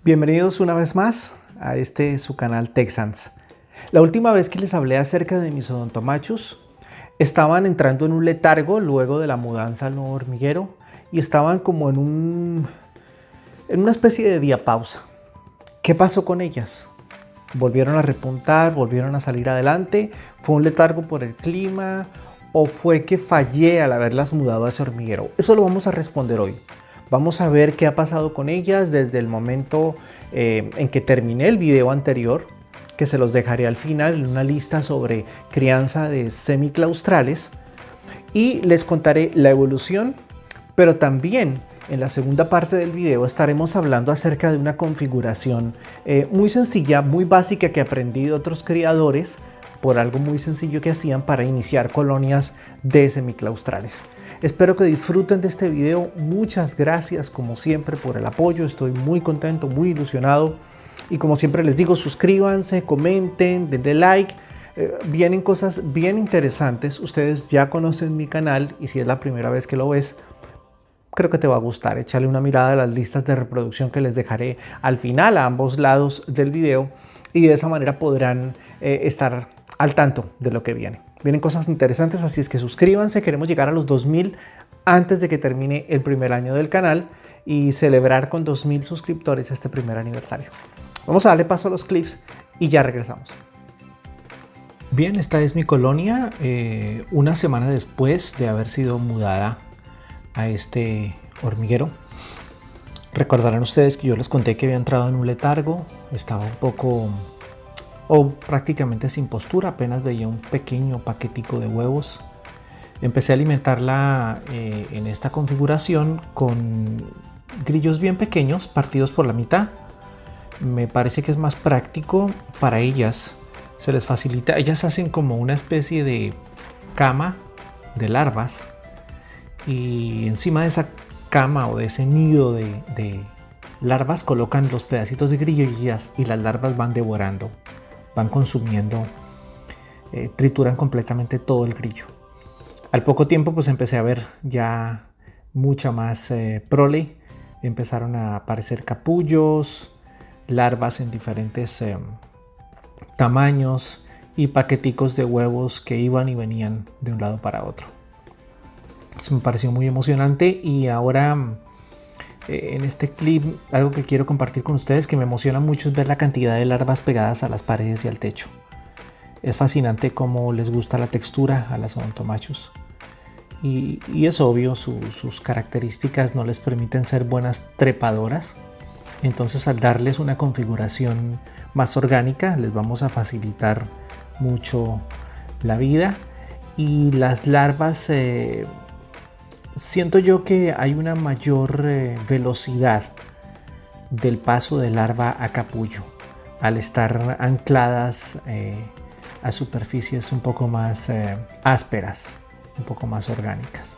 Bienvenidos una vez más a su canal Texans. La última vez que les hablé acerca de mis odontomachus, estaban entrando en un letargo luego de la mudanza al nuevo hormiguero y estaban como en una especie de diapausa. ¿Qué pasó con ellas? ¿Volvieron a repuntar? ¿Volvieron a salir adelante? ¿Fue un letargo por el clima? ¿O fue que fallé al haberlas mudado a ese hormiguero? Eso lo vamos a responder hoy. Vamos a ver qué ha pasado con ellas desde el momento en que terminé el video anterior, que se los dejaré al final en una lista sobre crianza de semiclaustrales, y les contaré la evolución, pero también en la segunda parte del video estaremos hablando acerca de una configuración muy sencilla, muy básica que aprendí de otros criadores por algo muy sencillo que hacían para iniciar colonias de semiclaustrales. Espero que disfruten de este video. Muchas gracias como siempre por el apoyo. Estoy muy contento, muy ilusionado. Y como siempre les digo, suscríbanse, comenten, denle like. Vienen cosas bien interesantes. Ustedes ya conocen mi canal y si es la primera vez que lo ves, creo que te va a gustar. Échale una mirada a las listas de reproducción que les dejaré al final a ambos lados del video y de esa manera podrán estar al tanto de lo que viene. Vienen cosas interesantes, así es que suscríbanse. Queremos llegar a los 2000 antes de que termine el primer año del canal y celebrar con 2000 suscriptores este primer aniversario. Vamos a darle paso a los clips y ya regresamos. Bien, esta es mi colonia una semana después de haber sido mudada a este hormiguero. Recordarán ustedes que yo les conté que había entrado en un letargo, estaba un poco o prácticamente sin postura, apenas veía un pequeño paquetico de huevos. Empecé a alimentarla en esta configuración con grillos bien pequeños partidos por la mitad. Me parece que es más práctico para ellas, se les facilita. Ellas hacen como una especie de cama de larvas y encima de esa cama o de ese nido de larvas colocan los pedacitos de grillo y las larvas van devorando, van consumiendo, trituran completamente todo el grillo. Al poco tiempo pues empecé a ver ya mucha más prole, empezaron a aparecer capullos, larvas en diferentes tamaños y paqueticos de huevos que iban y venían de un lado para otro. Eso me pareció muy emocionante y ahora en este clip algo que quiero compartir con ustedes que me emociona mucho es ver la cantidad de larvas pegadas a las paredes y al techo. Es fascinante cómo les gusta la textura a las odontomachus y es obvio sus características no les permiten ser buenas trepadoras, entonces al darles una configuración más orgánica les vamos a facilitar mucho la vida y las larvas siento yo que hay una mayor velocidad del paso de larva a capullo al estar ancladas a superficies un poco más ásperas, un poco más orgánicas.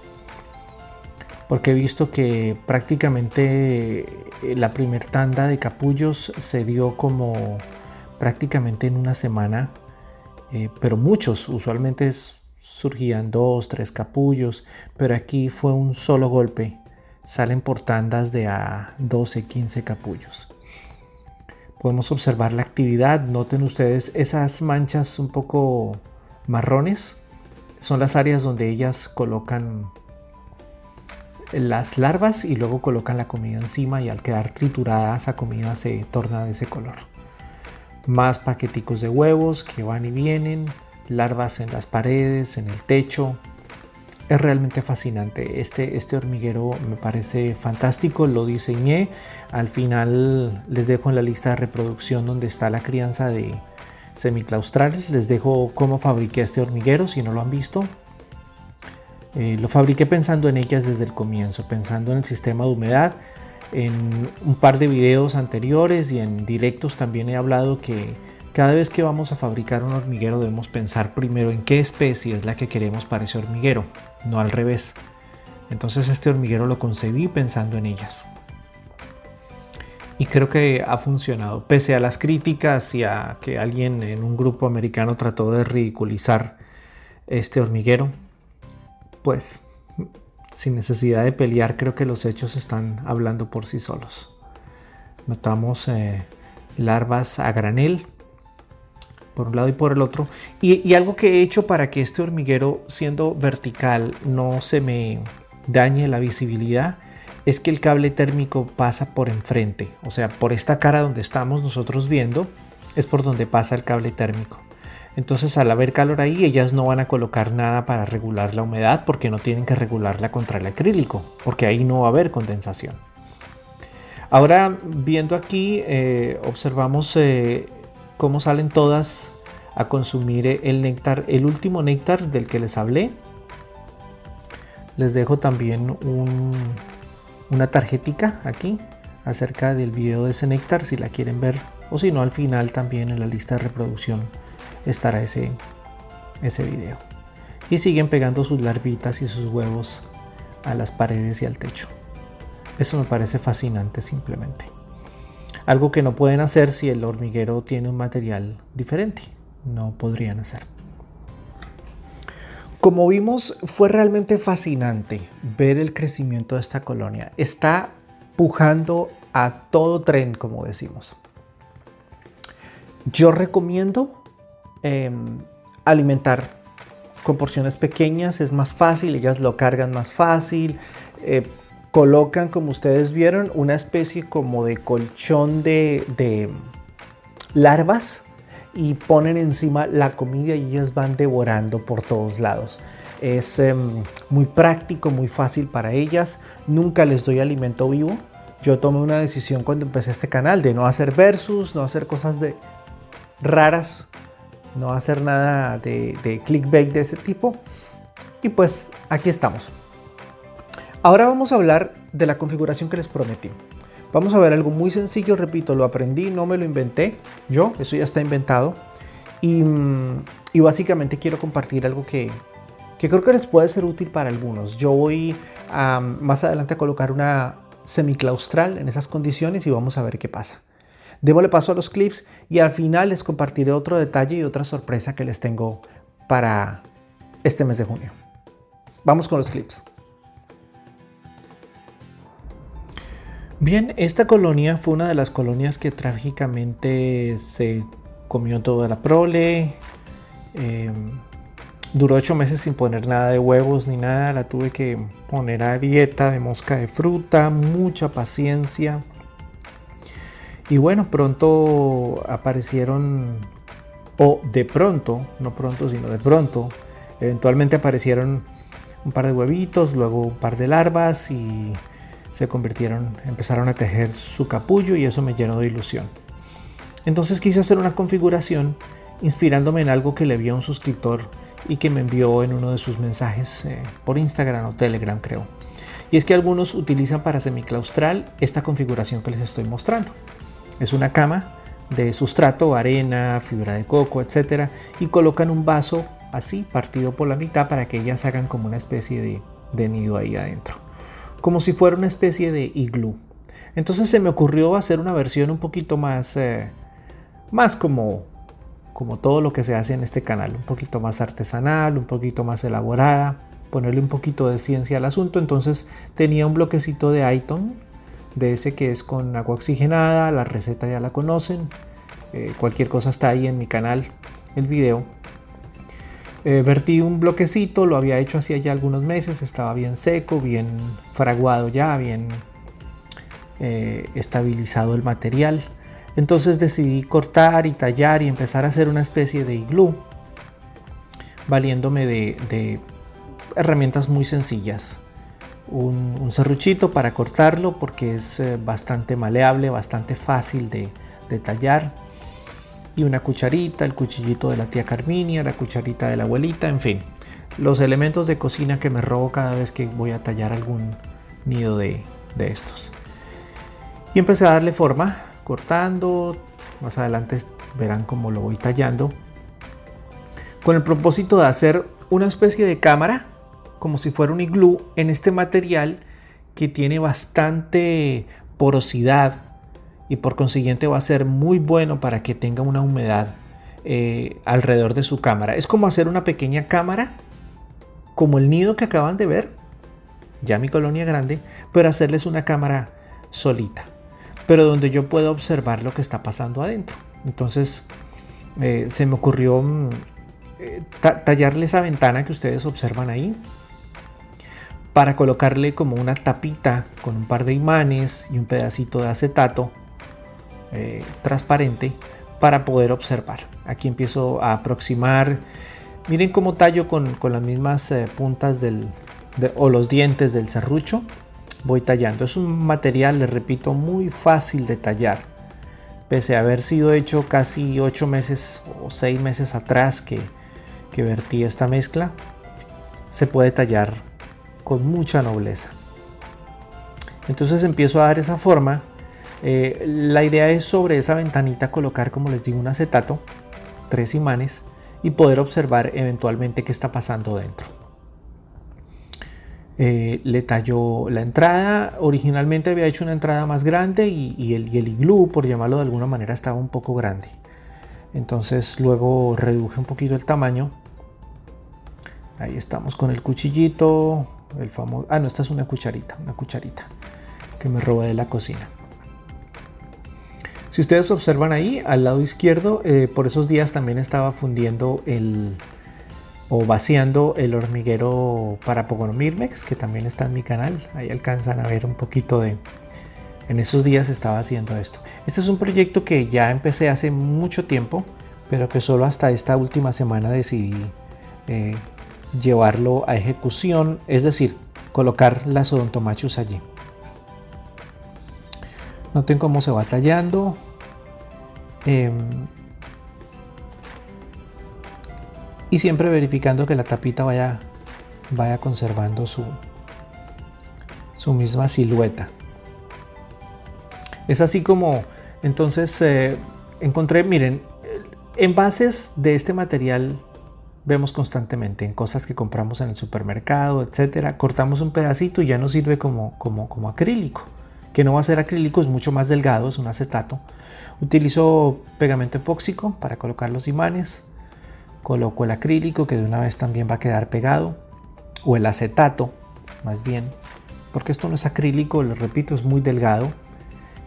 Porque he visto que prácticamente la primer tanda de capullos se dio como prácticamente en una semana, pero muchos, usualmente surgían 2, 3 capullos, pero aquí fue un solo golpe. Salen por tandas de a 12, 15 capullos. Podemos observar la actividad. Noten ustedes esas manchas un poco marrones. Son las áreas donde ellas colocan las larvas y luego colocan la comida encima y al quedar triturada esa comida se torna de ese color. Más paqueticos de huevos que van y vienen. Larvas en las paredes, en el techo. Es realmente fascinante. Este hormiguero me parece fantástico. Lo diseñé. Al final les dejo en la lista de reproducción donde está la crianza de semiclaustrales. Les dejo cómo fabriqué este hormiguero si no lo han visto. Lo fabriqué pensando en ellas desde el comienzo, pensando en el sistema de humedad. En un par de videos anteriores y en directos también he hablado que cada vez que vamos a fabricar un hormiguero debemos pensar primero en qué especie es la que queremos para ese hormiguero, no al revés. Entonces este hormiguero lo concebí pensando en ellas. Y creo que ha funcionado, pese a las críticas y a que alguien en un grupo americano trató de ridiculizar este hormiguero. Pues sin necesidad de pelear, creo que los hechos están hablando por sí solos. Notamos larvas a granel por un lado y por el otro. Y algo que he hecho para que este hormiguero, siendo vertical, no se me dañe la visibilidad, es que el cable térmico pasa por enfrente. O sea, por esta cara donde estamos nosotros viendo, es por donde pasa el cable térmico. Entonces, al haber calor ahí, ellas no van a colocar nada para regular la humedad, porque no tienen que regularla contra el acrílico, porque ahí no va a haber condensación. Ahora, viendo aquí, observamos cómo salen todas a consumir el néctar, el último néctar del que les hablé. Les dejo también una tarjetica aquí acerca del video de ese néctar si la quieren ver, o si no, al final también en la lista de reproducción estará ese video. Y siguen pegando sus larvitas y sus huevos a las paredes y al techo. Eso me parece fascinante simplemente. Algo que no pueden hacer si el hormiguero tiene un material diferente. No podrían hacer. Como vimos, fue realmente fascinante ver el crecimiento de esta colonia. Está pujando a todo tren, como decimos. Yo recomiendo alimentar con porciones pequeñas, es más fácil, ellas lo cargan más fácil. Colocan, como ustedes vieron, una especie como de colchón de larvas y ponen encima la comida y ellas van devorando por todos lados. Es muy práctico, muy fácil para ellas. Nunca les doy alimento vivo. Yo tomé una decisión cuando empecé este canal de no hacer versus, no hacer cosas raras, no hacer nada de clickbait de ese tipo. Y pues aquí estamos. Ahora vamos a hablar de la configuración que les prometí. Vamos a ver algo muy sencillo, repito, lo aprendí, no me lo inventé yo, eso ya está inventado. Y básicamente quiero compartir algo que creo que les puede ser útil para algunos. Yo voy más adelante a colocar una semiclaustral en esas condiciones y vamos a ver qué pasa. Démosle paso a los clips y al final les compartiré otro detalle y otra sorpresa que les tengo para este mes de junio. Vamos con los clips. Bien, esta colonia fue una de las colonias que trágicamente se comió toda la prole. Duró 8 meses sin poner nada de huevos ni nada. La tuve que poner a dieta de mosca de fruta, mucha paciencia. Y bueno, pronto aparecieron, o de pronto, no pronto, sino de pronto, eventualmente aparecieron un par de huevitos, luego un par de larvas y empezaron a tejer su capullo y eso me llenó de ilusión. Entonces quise hacer una configuración inspirándome en algo que le vi a un suscriptor y que me envió en uno de sus mensajes por Instagram o Telegram, creo. Y es que algunos utilizan para semiclaustral esta configuración que les estoy mostrando. Es una cama de sustrato, arena, fibra de coco, etc. Y colocan un vaso así, partido por la mitad, para que ellas hagan como una especie de nido ahí adentro. Como si fuera una especie de iglú. Entonces se me ocurrió hacer una versión un poquito más como todo lo que se hace en este canal, un poquito más artesanal, un poquito más elaborada, ponerle un poquito de ciencia al asunto. Entonces tenía un bloquecito de Aiton, de ese que es con agua oxigenada, la receta ya la conocen, cualquier cosa está ahí en mi canal, el video. Vertí un bloquecito, lo había hecho hacía ya algunos meses, estaba bien seco, bien fraguado ya, bien estabilizado el material. Entonces decidí cortar y tallar y empezar a hacer una especie de iglú, valiéndome de herramientas muy sencillas. Un serruchito para cortarlo porque es bastante maleable, bastante fácil de tallar. Y una cucharita, el cuchillito de la tía Carminia, la cucharita de la abuelita, en fin. Los elementos de cocina que me robo cada vez que voy a tallar algún nido de estos. Y empecé a darle forma, cortando. Más adelante verán cómo lo voy tallando. Con el propósito de hacer una especie de cámara, como si fuera un iglú, en este material que tiene bastante porosidad. Y por consiguiente va a ser muy bueno para que tenga una humedad alrededor de su cámara. Es como hacer una pequeña cámara, como el nido que acaban de ver, ya mi colonia grande, pero hacerles una cámara solita. pero donde yo pueda observar lo que está pasando adentro. Entonces se me ocurrió tallarle esa ventana que ustedes observan ahí, para colocarle como una tapita con un par de imanes y un pedacito de acetato transparente para poder observar. Aquí empiezo a aproximar. Miren cómo tallo con las mismas puntas o los dientes del serrucho. Voy tallando. Es un material, les repito, muy fácil de tallar. Pese a haber sido hecho casi 8 meses o 6 meses atrás que vertí esta mezcla, se puede tallar con mucha nobleza. Entonces empiezo a dar esa forma. La idea es sobre esa ventanita colocar, como les digo, un acetato, 3 imanes, y poder observar eventualmente qué está pasando dentro. Le tallo la entrada. Originalmente había hecho una entrada más grande y el iglú, por llamarlo de alguna manera, estaba un poco grande. Entonces luego reduje un poquito el tamaño. Ahí estamos con el cuchillito, el famoso... no, esta es una cucharita que me robé de la cocina. Si ustedes observan ahí, al lado izquierdo, por esos días también estaba fundiendo o vaciando el hormiguero para Pogonomirmex, que también está en mi canal. Ahí alcanzan a ver un poquito de... En esos días estaba haciendo esto. Este es un proyecto que ya empecé hace mucho tiempo, pero que solo hasta esta última semana decidí llevarlo a ejecución, es decir, colocar las Odontomachus allí. Noten cómo se va tallando. Y siempre verificando que la tapita vaya conservando su misma silueta. Es así como entonces encontré, miren, envases de este material vemos constantemente en cosas que compramos en el supermercado, etcétera. Cortamos un pedacito y ya nos sirve como acrílico, que no va a ser acrílico, es mucho más delgado, es un acetato. Utilizo pegamento epóxico para colocar los imanes. Coloco el acrílico, que de una vez también va a quedar pegado, o el acetato más bien, porque esto no es acrílico, les repito, es muy delgado.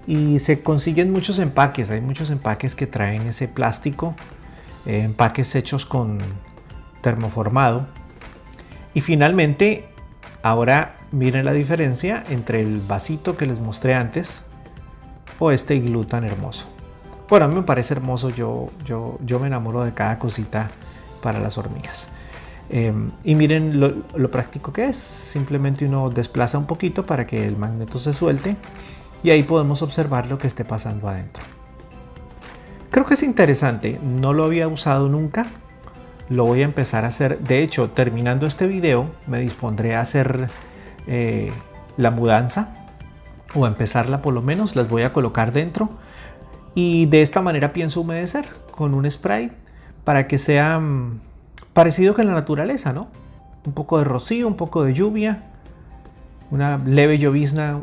Y se consiguen muchos empaques, hay muchos empaques que traen ese plástico, empaques hechos con termoformado. Y finalmente, ahora miren la diferencia entre el vasito que les mostré antes o este iglú tan hermoso. Bueno, a mí me parece hermoso, yo me enamoro de cada cosita para las hormigas. Y miren lo práctico que es. Simplemente uno desplaza un poquito para que el magneto se suelte y ahí podemos observar lo que esté pasando adentro. Creo que es interesante, no lo había usado nunca, lo voy a empezar a hacer. De hecho, terminando este video me dispondré a hacer la mudanza, o a empezarla por lo menos. Las voy a colocar dentro y de esta manera pienso humedecer con un spray para que sea parecido con la naturaleza, ¿no? Un poco de rocío, un poco de lluvia, una leve llovizna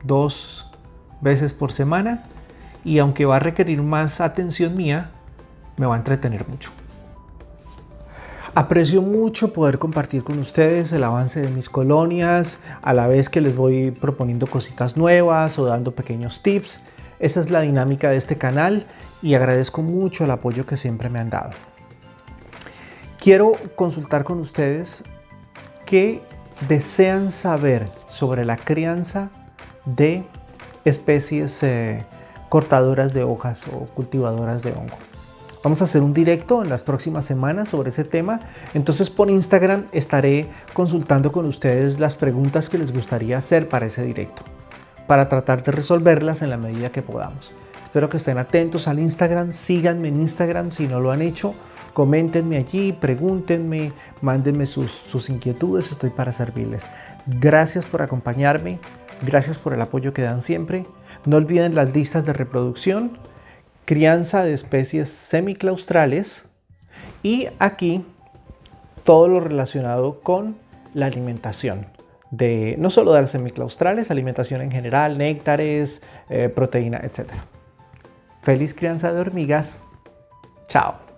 2 veces por semana, y aunque va a requerir más atención mía, me va a entretener mucho. Aprecio mucho poder compartir con ustedes el avance de mis colonias, a la vez que les voy proponiendo cositas nuevas o dando pequeños tips. Esa es la dinámica de este canal y agradezco mucho el apoyo que siempre me han dado. Quiero consultar con ustedes qué desean saber sobre la crianza de especies cortadoras de hojas o cultivadoras de hongo. Vamos a hacer un directo en las próximas semanas sobre ese tema. Entonces por Instagram estaré consultando con ustedes las preguntas que les gustaría hacer para ese directo, para tratar de resolverlas en la medida que podamos. Espero que estén atentos al Instagram, síganme en Instagram si no lo han hecho, coméntenme allí, pregúntenme, mándenme sus inquietudes, estoy para servirles. Gracias por acompañarme, gracias por el apoyo que dan siempre. No olviden las listas de reproducción, crianza de especies semiclaustrales y aquí todo lo relacionado con la alimentación. No solo de las semiclaustrales, alimentación en general, néctares, proteína, etc. Feliz crianza de hormigas. Chao.